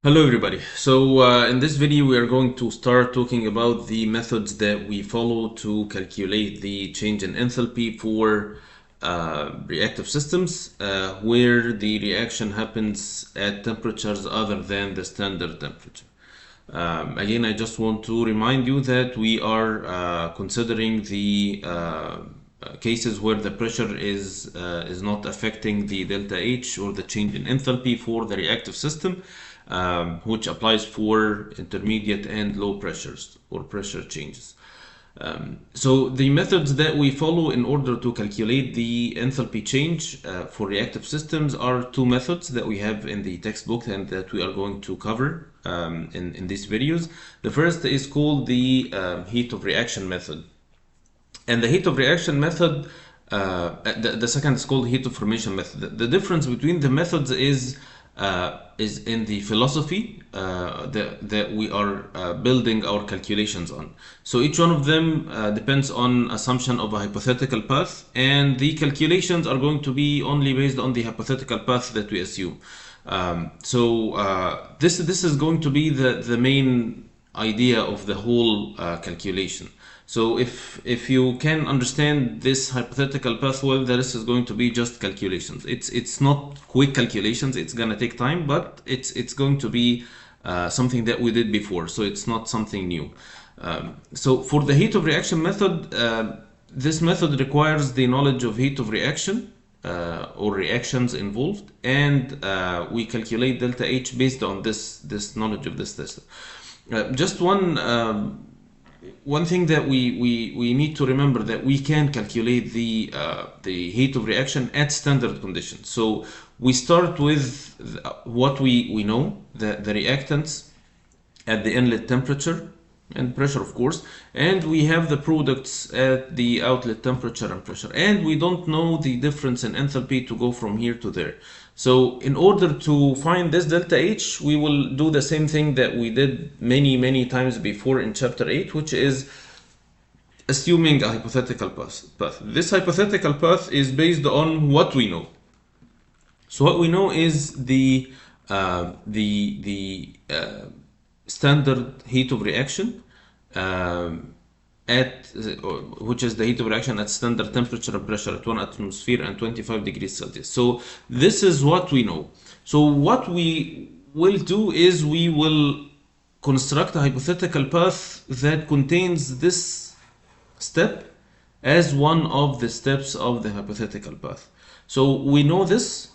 Hello everybody. In this video we are going to start talking about the methods that we follow to calculate the change in enthalpy for reactive systems where the reaction happens at temperatures other than the standard temperature. Again, I just want to remind you that we are considering the cases where the pressure is not affecting the delta H or the change in enthalpy for the reactive system, which applies for intermediate and low pressures or pressure changes. So the methods that we follow in order to calculate the enthalpy change for reactive systems are two methods that we have in the textbook and that we are going to cover in these videos. The first is called the heat of reaction method. And the heat of reaction method, the second is called heat of formation method. The difference between the methods is in the philosophy that we are building our calculations on. So each one of them depends on assumption of a hypothetical path, and the calculations are going to be only based on the hypothetical path that we assume. This is going to be the main idea of the whole calculation. So if you can understand this hypothetical path well, the rest is going to be just calculations. It's not quick calculations. It's gonna take time, but it's going to be something that we did before. So it's not something new. So for the heat of reaction method, this method requires the knowledge of heat of reaction or reactions involved, and we calculate delta H based on this knowledge of this test. Just one thing that we need to remember, that we can calculate the heat of reaction at standard conditions. So we start with what we know, the reactants at the inlet temperature and pressure, of course, and we have the products at the outlet temperature and pressure, and we don't know the difference in enthalpy to go from here to there. So in order to find this delta H, we will do the same thing that we did many times before in chapter 8, which is assuming a hypothetical path. This hypothetical path is based on what we know. So what we know is the standard heat of reaction which is the heat of reaction at standard temperature and pressure at 1 atmosphere and 25 degrees Celsius. So this is what we know. So what we will do is we will construct a hypothetical path that contains this step as one of the steps of the hypothetical path. So we know this,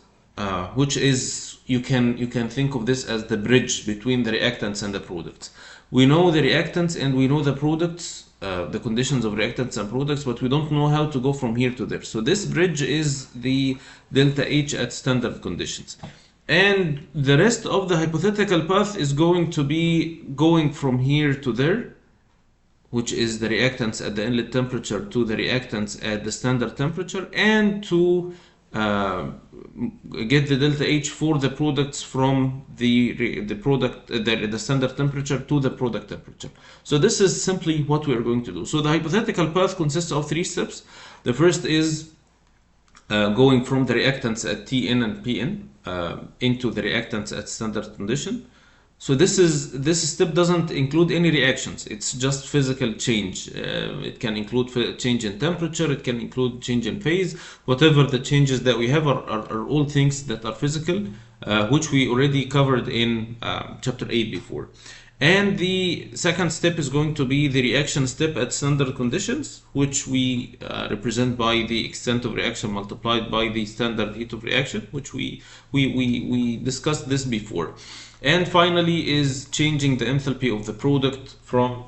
which is, you can think of this as the bridge between the reactants and the products. We know the reactants and we know the products, the conditions of reactants and products, but we don't know how to go from here to there. So this bridge is the delta H at standard conditions. And the rest of the hypothetical path is going to be going from here to there, which is the reactants at the inlet temperature to the reactants at the standard temperature, and to get the delta H for the products from the standard temperature to the product temperature. So this is simply what we are going to do. So the hypothetical path consists of 3 steps. The first is going from the reactants at Tn and Pn into the reactants at standard condition. So this step doesn't include any reactions. It's just physical change. It can include change in temperature. It can include change in phase. Whatever the changes that we have are all things that are physical, which we already covered in chapter 8 before. And the second step is going to be the reaction step at standard conditions, which we represent by the extent of reaction multiplied by the standard heat of reaction, which we discussed this before. And finally is changing the enthalpy of the product from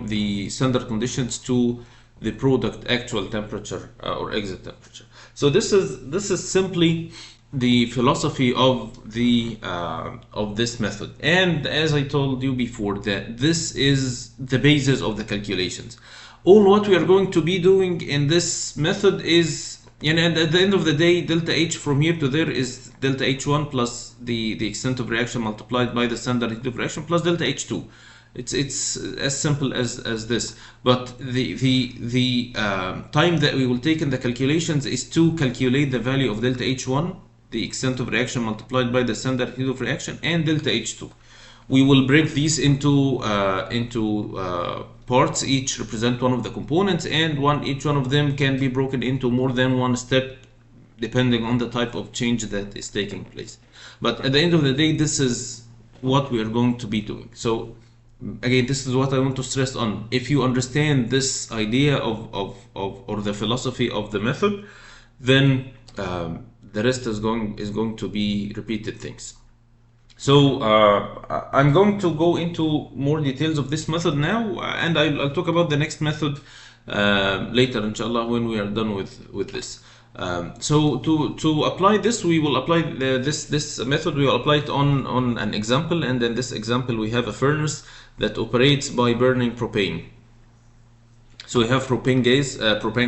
the standard conditions to the product actual temperature or exit temperature. So this is simply the philosophy of this method. And as I told you before, that this is the basis of the calculations. All what we are going to be doing in this method is, and at the end of the day, delta H from here to there is delta H1 plus the extent of reaction multiplied by the standard heat of reaction plus delta H2. It's as simple as this. But the time that we will take in the calculations is to calculate the value of delta H1 the extent of reaction multiplied by the standard heat of reaction, and delta H2. We will break these into parts, each represent one of the components, and each one of them can be broken into more than one step depending on the type of change that is taking place. But at the end of the day, this is what we are going to be doing. So again, this is what I want to stress on. If you understand this idea of or the philosophy of the method, then the rest is going to be repeated things. So I'm going to go into more details of this method now, and I'll talk about the next method later, inshallah, when we are done with this. So to apply this, we will apply this method. We will apply it on an example, and in this example we have a furnace that operates by burning propane. So we have propane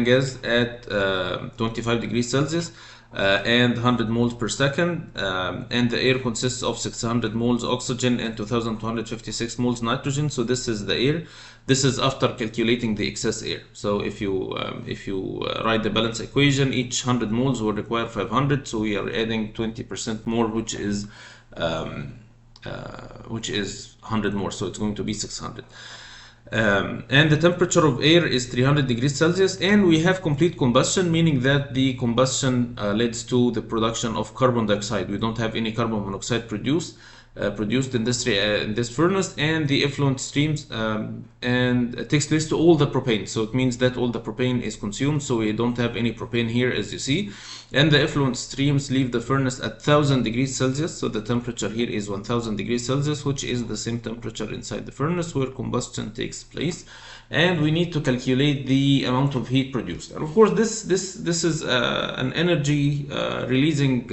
gas at 25 degrees Celsius and 100 moles per second, and the air consists of 600 moles oxygen and 2256 moles nitrogen. So this is the air. This is after calculating the excess air. So if you write the balance equation, each 100 moles will require 500. So we are adding 20% more, which is 100 more. So it's going to be 600. And the temperature of air is 300 degrees Celsius, and we have complete combustion, meaning that the combustion leads to the production of carbon dioxide. We don't have any carbon monoxide produced in this furnace, and the effluent streams and it takes place to all the propane. So it means that all the propane is consumed, so we don't have any propane here, as you see. And the effluent streams leave the furnace at 1000 degrees Celsius. So the temperature here is 1000 degrees Celsius, which is the same temperature inside the furnace where combustion takes place. And we need to calculate the amount of heat produced. And of course, this is an energy releasing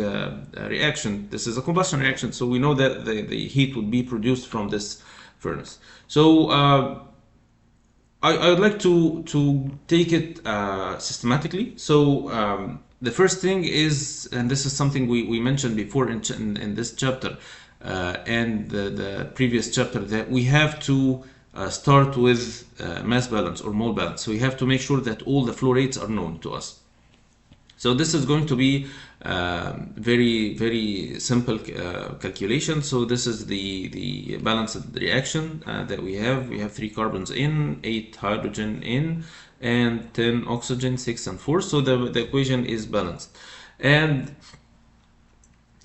reaction. This is a combustion reaction, so we know that the heat would be produced from this furnace. So I would like to take it systematically. So the first thing is, and this is something we mentioned before in this chapter and the previous chapter, that we have to start with mass balance or mole balance. So we have to make sure that all the flow rates are known to us. So this is going to be very, very simple calculation. So this is the balanced reaction that we have. We have 3 carbons in, 8 hydrogen in, and 10 oxygen, 6 and 4. So the equation is balanced. And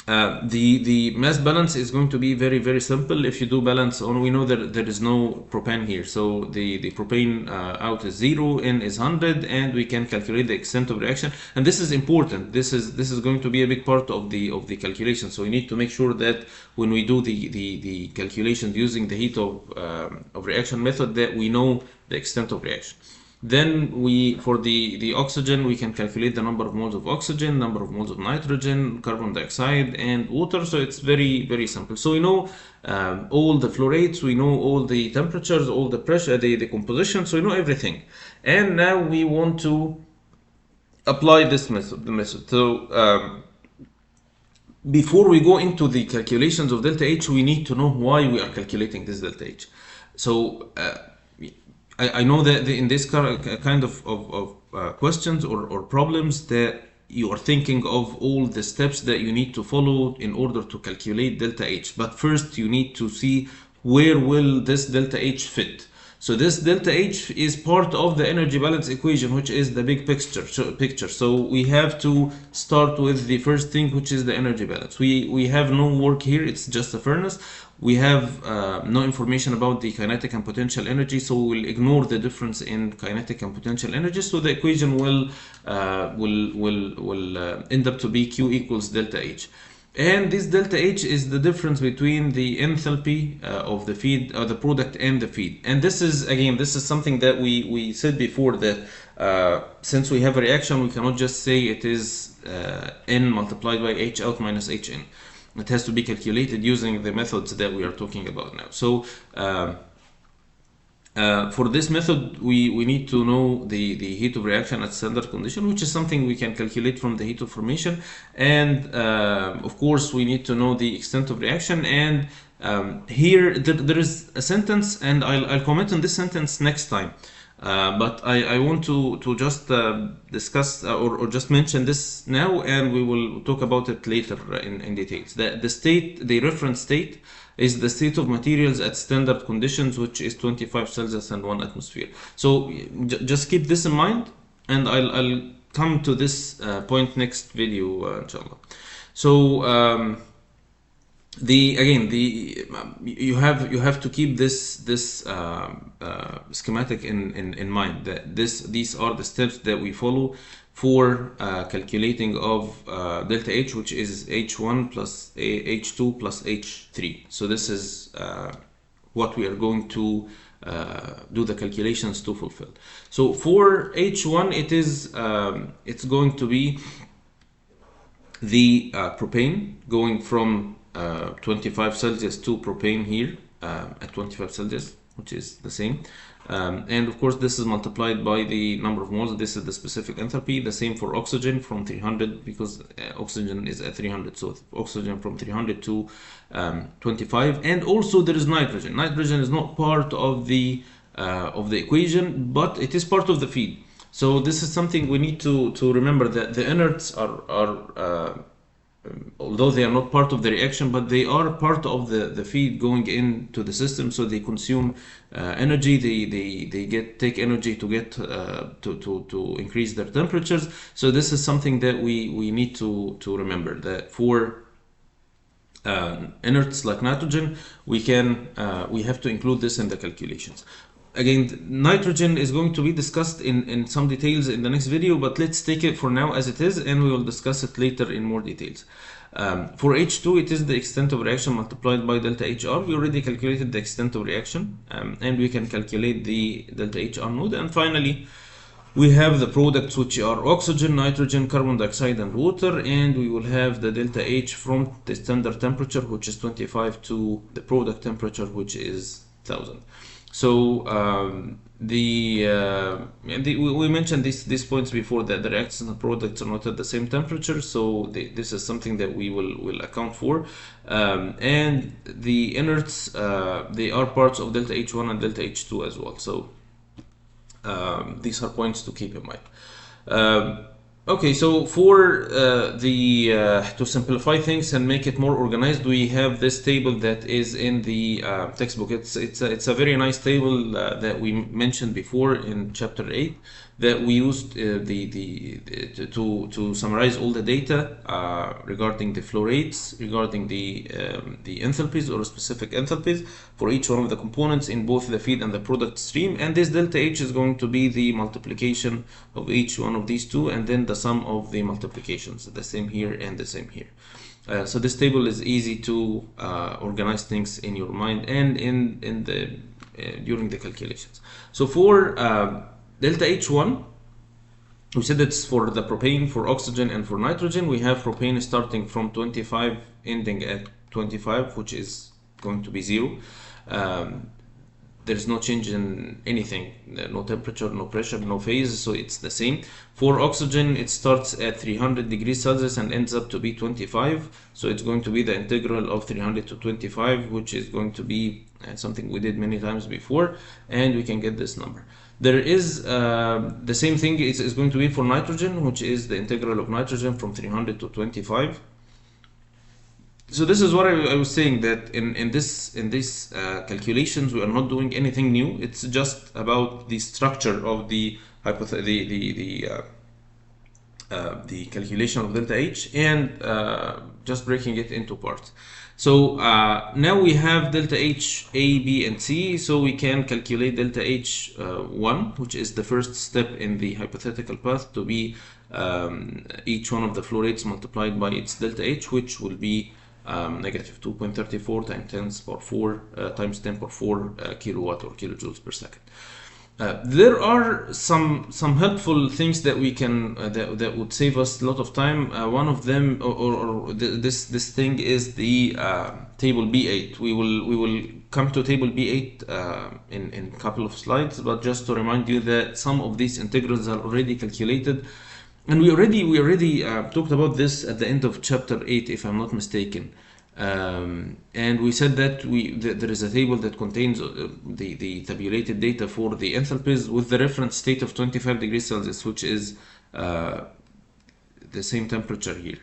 the mass balance is going to be very, very simple. If you do balance on, we know that there is no propane here, so the propane out is 0, in is 100, and we can calculate the extent of reaction. And this is important. This is going to be a big part of the calculation. So we need to make sure that when we do the calculations using the heat of reaction method, that we know the extent of reaction. Then for the oxygen, we can calculate the number of moles of oxygen, number of moles of nitrogen, carbon dioxide, and water. So it's very, very simple. So we know all the flow rates, we know all the temperatures, all the pressure, the composition. So we know everything. And now we want to apply this method. So before we go into the calculations of delta H, we need to know why we are calculating this delta H. So I know that in this kind of questions or problems, that you are thinking of all the steps that you need to follow in order to calculate delta H. But first you need to see where will this delta H fit. So this delta H is part of the energy balance equation, which is the big picture. So we have to start with the first thing, which is the energy balance. We have no work here, it's just a furnace. We have no information about the kinetic and potential energy, so we'll ignore the difference in kinetic and potential energy. So the equation will end up to be Q equals delta H. And this delta H is the difference between the enthalpy of the feed, the product, and the feed. And this is something that we said before, that since we have a reaction, we cannot just say it is N multiplied by H out minus Hn. It has to be calculated using the methods that we are talking about now. So for this method, we need to know the heat of reaction at standard condition, which is something we can calculate from the heat of formation. And of course, we need to know the extent of reaction. And here there is a sentence, and I'll comment on this sentence next time. But I want to just discuss or just mention this now, and we will talk about it later in details. The reference state is the state of materials at standard conditions, which is 25 Celsius and 1 atmosphere. So just keep this in mind, and I'll come to this point next video, inshallah. So you have to keep this schematic in mind, that these are the steps that we follow for calculating of delta H, which is H1 plus H2 plus H3. So this is what we are going to do the calculations to fulfill. So for H1, it's going to be the propane going from 25 Celsius to propane here at 25 Celsius, which is the same. And of course, this is multiplied by the number of moles. This is the specific enthalpy. The same for oxygen from 300, because oxygen is at 300. So oxygen from 300 to 25. And also there is nitrogen. Nitrogen is not part of the equation, but it is part of the feed. So this is something we need to remember, that the inerts are although they are not part of the reaction, but they are part of the feed going into the system. So they consume energy. They take energy to get to increase their temperatures. So this is something that we need to remember, that for inerts like nitrogen, we have to include this in the calculations. Again, nitrogen is going to be discussed in some details in the next video, but let's take it for now as it is, and we will discuss it later in more details. For H2, it is the extent of reaction multiplied by delta HR. We already calculated the extent of reaction, and we can calculate the delta HR node. And finally, we have the products, which are oxygen, nitrogen, carbon dioxide, and water, and we will have the delta H from the standard temperature, which is 25, to the product temperature, which is 1000. So we mentioned these points before, that the reactants and products are not at the same temperature. So this is something that we will account for. And the inerts, they are parts of delta H1 and delta H2 as well. So these are points to keep in mind. Okay, so for to simplify things and make it more organized, we have this table that is in the textbook. It's a very nice table that we mentioned before in chapter 8, that we used to summarize all the data regarding the flow rates, regarding the enthalpies or specific enthalpies for each one of the components in both the feed and the product stream. And this delta H is going to be the multiplication of each one of these two, and then the sum of the multiplications, the same here and the same here. So this table is easy to organize things in your mind and during the calculations. So for delta H1, we said it's for the propane, for oxygen, and for nitrogen. We have propane starting from 25, ending at 25, which is going to be 0. There's no change in anything, no temperature, no pressure, no phase, so it's the same. For oxygen, it starts at 300 degrees Celsius and ends up to be 25. So it's going to be the integral of 300 to 25, which is going to be something we did many times before, and we can get this number. There is the same thing is going to be for nitrogen, which is the integral of nitrogen from 300 to 25. So this is what I was saying, that in this calculations, we are not doing anything new. It's just about the structure of the calculation of delta H, and just breaking it into parts. So now we have delta H A, B, and C, so we can calculate delta H1, which is the first step in the hypothetical path, to be each one of the flow rates multiplied by its delta H, which will be negative 2.34 times 10 power 4 times 10 power 4 kilowatt or kilojoules per second. There are some helpful things that we can that would save us a lot of time. One of them, this thing, is the table B8. We will come to table B8 in a couple of slides, but just to remind you that some of these integrals are already calculated, and we already talked about this at the end of chapter 8, if I'm not mistaken. And we said that there is a table that contains the tabulated data for the enthalpies with the reference state of 25 degrees Celsius, which is the same temperature here.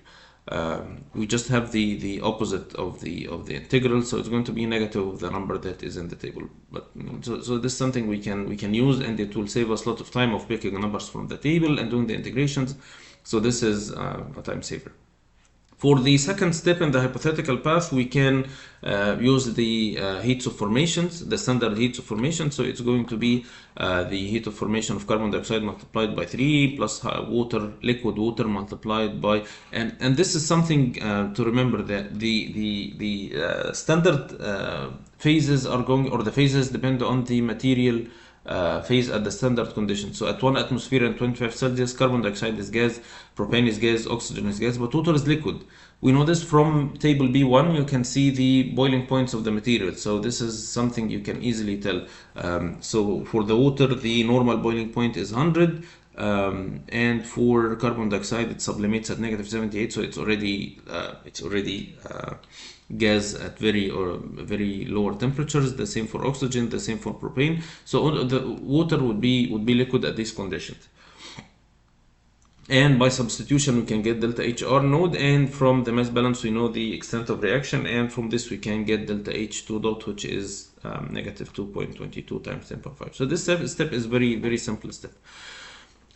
We just have the opposite of the integral, so it's going to be negative of the number that is in the table. But so this is something we can use, and it will save us a lot of time of picking numbers from the table and doing the integrations. So this is a time saver. For the second step in the hypothetical path, we can use the heats of formations, the standard heats of formation. So it's going to be the heat of formation of carbon dioxide multiplied by 3 plus water, liquid water multiplied by, and this is something to remember, that the standard phases are going, or the phases depend on the material phase at the standard condition. So at 1 atmosphere and 25 Celsius, carbon dioxide is gas, propane is gas, oxygen is gas, but water is liquid. We know this from table B1. You can see the boiling points of the material. So this is something you can easily tell. So for the water, the normal boiling point is 100. And for carbon dioxide, it sublimates at negative 78. So it's already gas at very lower temperatures. The same for oxygen, the same for propane. So the water would be liquid at these conditions. And by substitution, we can get delta HR node, and from the mass balance we know the extent of reaction, and from this we can get delta H2 dot, which is negative 2.22 times 10 power 5. So this step is very simple step.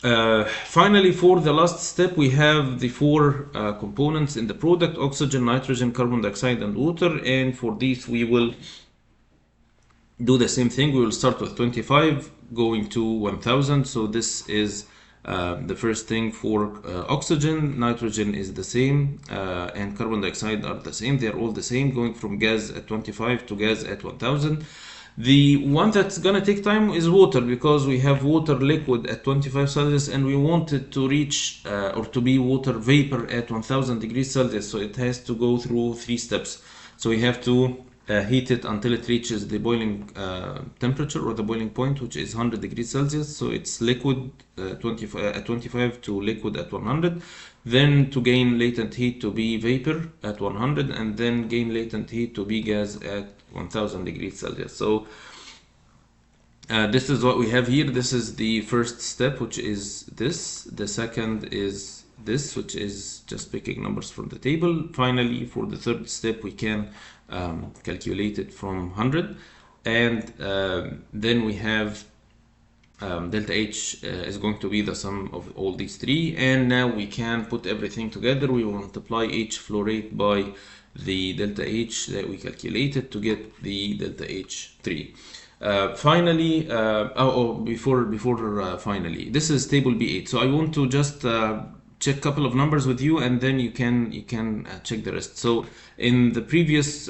Finally, for the last step, we have the four components in the product: oxygen, nitrogen, carbon dioxide, and water. And for these we will do the same thing. We will start with 25 going to 1000. So this is the first thing for oxygen. Nitrogen is the same, and carbon dioxide are the same. They are all the same, going from gas at 25 to gas at 1000. The one that's gonna take time is water, because we have water liquid at 25 Celsius and we want it to reach or to be water vapor at 1000 degrees Celsius. So it has to go through 3 steps. So we have to heat it until it reaches the boiling temperature, or the boiling point, which is 100 degrees Celsius. So it's liquid at 25 to liquid at 100. Then to gain latent heat to be vapor at 100, and then gain latent heat to be gas at 1000 degrees Celsius. So this is what we have here. This is the first step, which is this. The second is this, which is just picking numbers from the table. Finally, for the third step, we can calculate it from 100, and then we have delta H is going to be the sum of all these three, and now we can put everything together. We will multiply H flow rate by the delta H that we calculated to get the delta H3. Finally, finally, this is table B8. So I want to just check a couple of numbers with you, and then you can check the rest. So in the previous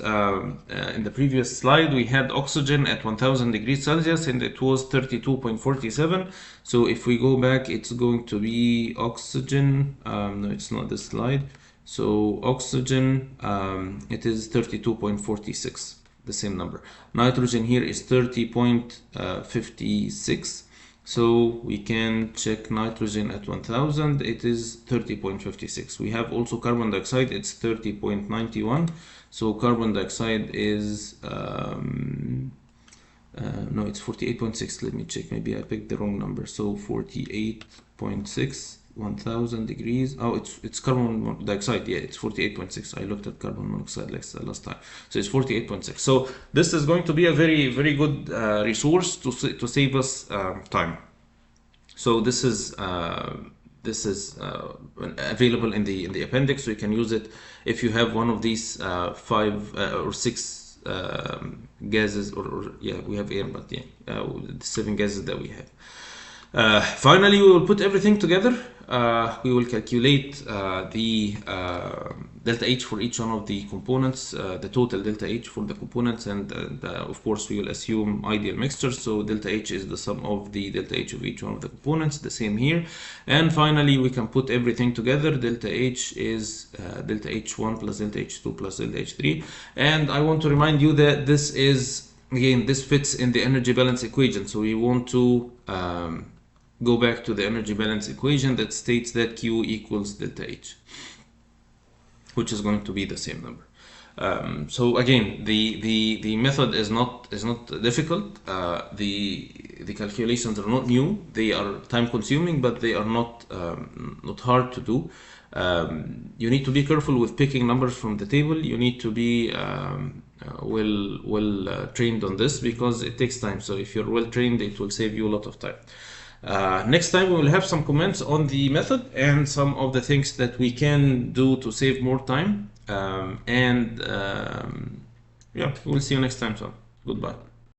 slide, we had oxygen at 1000 degrees Celsius, and it was 32.47. So if we go back, it's going to be oxygen. No, it's not this slide. So oxygen, it is 32.46, the same number. Nitrogen here is 30.56. So we can check nitrogen at 1000, it is 30.56. We have also carbon dioxide, it's 30.91. So carbon dioxide is, no, it's 48.6. Let me check, maybe I picked the wrong number. So 48.6, 1000 degrees. Oh, it's carbon dioxide. Yeah, it's 48.6. I looked at carbon monoxide last time. So it's 48.6. So this is going to be a very good resource to save us time. So this is available in the appendix. So you can use it if you have one of these 5 or 6 gases, or yeah, we have air, but yeah, the 7 gases that we have. Finally, we will put everything together. We will calculate the delta H for each one of the components, the total delta H for the components, and of course we will assume ideal mixtures. So delta H is the sum of the delta H of each one of the components, the same here. And finally, we can put everything together. Delta H is delta H1 plus delta H2 plus delta H3. And I want to remind you that this is, again, this fits in the energy balance equation. So we want to go back to the energy balance equation that states that Q equals delta H, which is going to be the same number. So again, the method is not difficult. The calculations are not new. They are time consuming, but they are not hard to do. You need to be careful with picking numbers from the table. You need to be well trained on this because it takes time. So if you're well trained, it will save you a lot of time. Next time we will have some comments on the method and some of the things that we can do to save more time. Yeah, we'll see you next time. So goodbye.